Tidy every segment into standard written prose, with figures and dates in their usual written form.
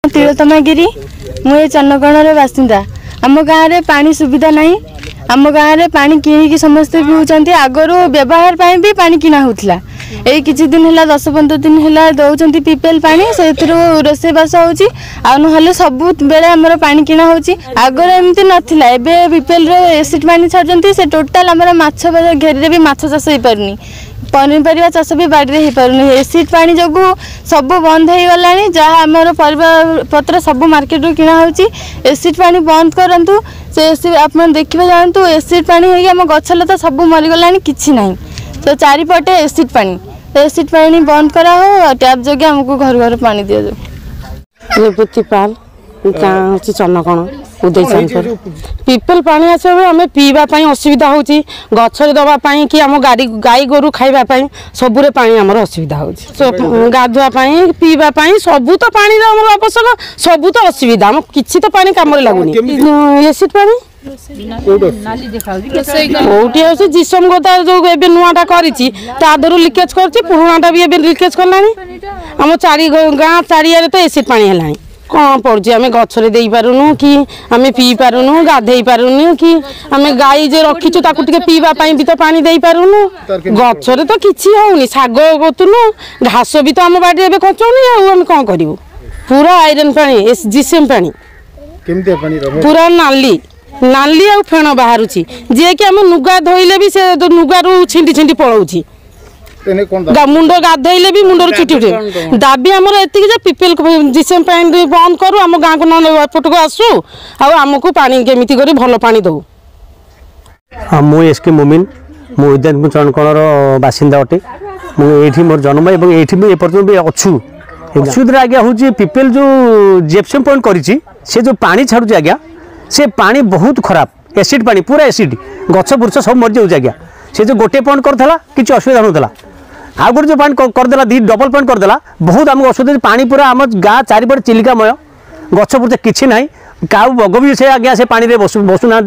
तिलोत्तमा गिरी मुझे चन्नकणर बासिंदा आम गाँव में पानी सुविधा नहीं आम गाँव में पानी किणिकी समस्ते पीउछंती आगरू व्यवहार पाई भी पानी किना होतला ए किछि दिन है 10-15 दिन है दौरान पीपेल पानी से रोषेबास होची आ ना सब बेले आमर पानी किना होची आगर एमती नाथिला एबे पीपेल रो एसिड पानी छाड़जंती से टोटाल आमर माछ घेरे भी माछ चाष हो पारनी पनीपरिया चाष भी बाड़ी हो पारनी एसिड पानी जो सब बंद हो गलानी जहाँ आमर परिबा पत्र सब मार्केट रू किना होची एसिड पानी बंद करंतु से एसिड आप देखिए जानतु एसिड पानी होगी आम गछलता सब मरीगलानी किछि नहीं तो चारिपटे एसिड पानी बंद करा हो टैप जगह हमको घर घर पानी दिया जाए। विभूति पाल गाँव चन्नकण उदय चांदपुर पीपल पानी आस आम पीवाई असुविधा होची गछरे दवाई कि आम गाई गोरु खाइबापी सबुरे पानी आमर असुविधा होची गाधुआपाई पीवाई सबू तो पानी आवश्यक सबू तो असुविधा आम किसी तो पानी काम लगुनि एसिड पानी जिसम गोदा जो नुआटा कर लिकेज करुणाटा भी लिकेज कलानी आम चारि गाँ चारिया तो एसिड पानी है कौन पड़े आम गचरे दे पारुनु कि आम पी पारुनु गाधे पारुनु कि आम गाई जे रखीचु पीवाई भी तो पानी दे पारुनु गचरे तो किसी होनी शाग गोतुनु घास भी तो आम बाड़ी खचौनी आम कौन करूँ पूरा आयरन पानी जिसम पानी पूरा नाली नाली आ फेण बाहर जे कि आम नुगा धोइले भी से नुगारू छिंटी छिंटी पलाऊँ मुंड गाधेले भी मुंडर छुटी उठे दाबी आमर एतिक पीपल जिसम पानी बंद करूँ आम गाँव को नपट को आसू आमको पानी केमिति करी भल पानी दो। मु एसके मोमिन मु उदयनपुर चरणकणर बासिंदा अटे मुझे मोर जन्म और ये पर्यटन भी अच्छू असुविधा आज्ञा हूँ पीपल जो जेपसम पॉइंट करी से जो पानी छाड़ू आज्ञा से पानी बहुत खराब एसिड पानी पूरा एसिड गछ बुर्छ सब मरी जाऊँ आज्ञा से जो गोटे पॉइंट करता किसी असुविधा होता आउ गोटे जो पॉइंट करदेला दी डबल पॉइंट करदेला बहुत आमको असुविधा पानी पूरा आम गाँ चारिपटे चिलिकामय गछ बुर्छ किसी ना काउ बग भी से आज्ञा से पानी बसुना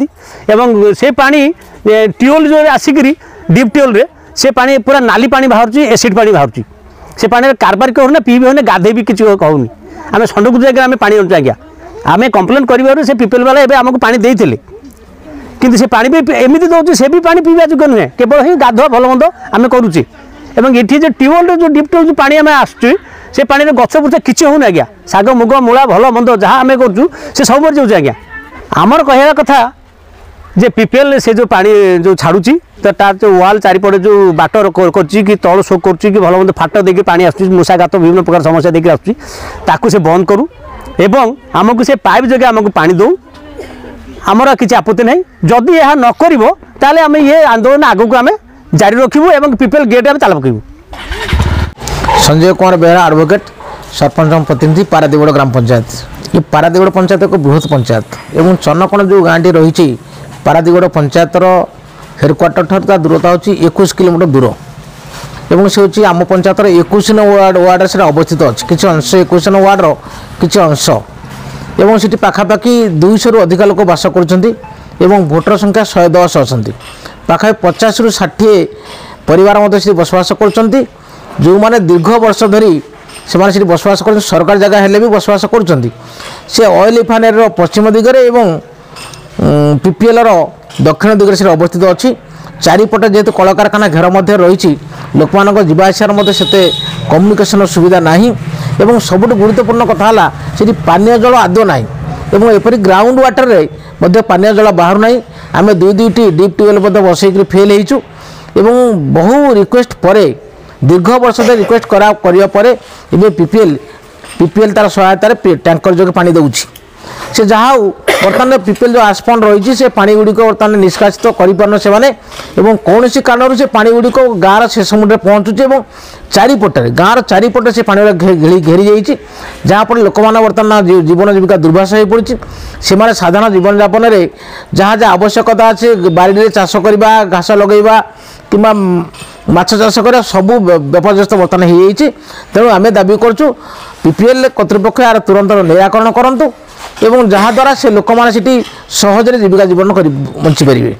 से पानी ट्यूबवेल जो आसिक डीप ट्यूबवेल से पानी पूरा नाली पानी बाहर एसिड पानी बाहर से पानी कारबार के होना पी भी होने गाधे भी किसी कहूनी आम संडुक जगह आम पानी आणुँ आज्ञा आम कम्प्लेन कर से पीपल वाला एवं आमको पानी देते किंतु से पानी भी एमती दौर से भी पानी पीवा योग्य नुहे केवल ही गाधुआ भल मंद आम करुचे ये ट्यूबवेल जो डीप ट्यूबवेल पानी आम आसुँ से पानी गछ बुर्छ किसी होनी आज्ञा शाग मुग मूला भल मंद जहाँ आम करूँ से सब मरी जाऊँ आज्ञा आमर कहवा कथा जे पीपल से जो पानी जो छाड़ुची तो तार जो वाल चारिपटे जो बाटर कर तल शोक कर भल मंद फाट देके पानी आसुँ मूषाघात विभिन्न प्रकार समस्या देखिए आसुँ से बंद करूँ एवं आमको से पाइप जगह आमको पानी दो आमर किसी आपत्ति नहीं जदि यह न करें आम ये आंदोलन आगक आम जारी रखू एवं पीपल गेट आम चालू पकड़ू। संजय कुमार बेहरा एडवोकेट सरपंच प्रतिनिधि पारादीगड़ ग्राम पंचायत ये पारादीगड़ पंचायत एक बृहत पंचायत एवं चन्नकण जो गाँटी रही पारादीगड़ पंचायतर हेडक्वार्टर ठार दूरता हो 21 किलोमीटर दूर एवं से हूँ आम पंचायतर 21 वार्ड से अवस्थित अच्छे किसी अंश 21 वार्डर किसी अंश एवं से पाखापाखि 200 रु अधिक लोक बास कर भोटर संख्या 110 अच्छा पाखा 50 रु 60 परिवार मध्य बसवास कर जो मैंने दीर्घ वर्ष धरी से बसवास कर सरकार जगह हेले भी बसवास कर ऑयल रिफाइनरी पश्चिम दिगरे एवं पीपीएल दक्षिण दिगरे से अवस्थित अच्छी चारिपटे जेहेतु कल कारखाना घेर मध्य रही लोक मान जावासर से कम्युनिकेशन सुविधा नहीं एवं सबुठ गुरुत्वपूर्ण कथा है पानीय जल आदौ ना एवं एपरी ग्राउंड वाटर रे पानीय जल बाहर ना आम दुईटी डीप ट्यूबवेल बसईक फेल होइचु एवं बहु रिक्वेस्ट पर दीर्घ वर्ष धरी रिक्वेस्ट करा पीपीएल तार सहायतार टैंकर जोगे पानी दौर से जहाँ बर्तमान पीपल जो आसपन रही से पानी गुड़िक बर्तमान निष्कासित कर कौन कारण से पानी गुड़िक गाँव शेष मुंडे पहुँचुचे और चारिपटे गाँव चारिपटे से पानी घेरी जाइए जहाँफल लोक मैंने बर्तमान जीवन जीविका दुर्भाष हो पड़ी से साधारण जीवन यापन में जहाँ जहाँ आवश्यकता अच्छे बाड़ी चाष करवा घास लगेवा कि माछ चाष कर सब विपर्यस्त बर्तमान हो तेणु आम दाबी करूँ पीपीएल कर्तृपक्ष यार तुरंत निराकरण करूँ एवं जहाँद्वारा से लोक मैंने सहजरे जीविका जीवन बंची पारे।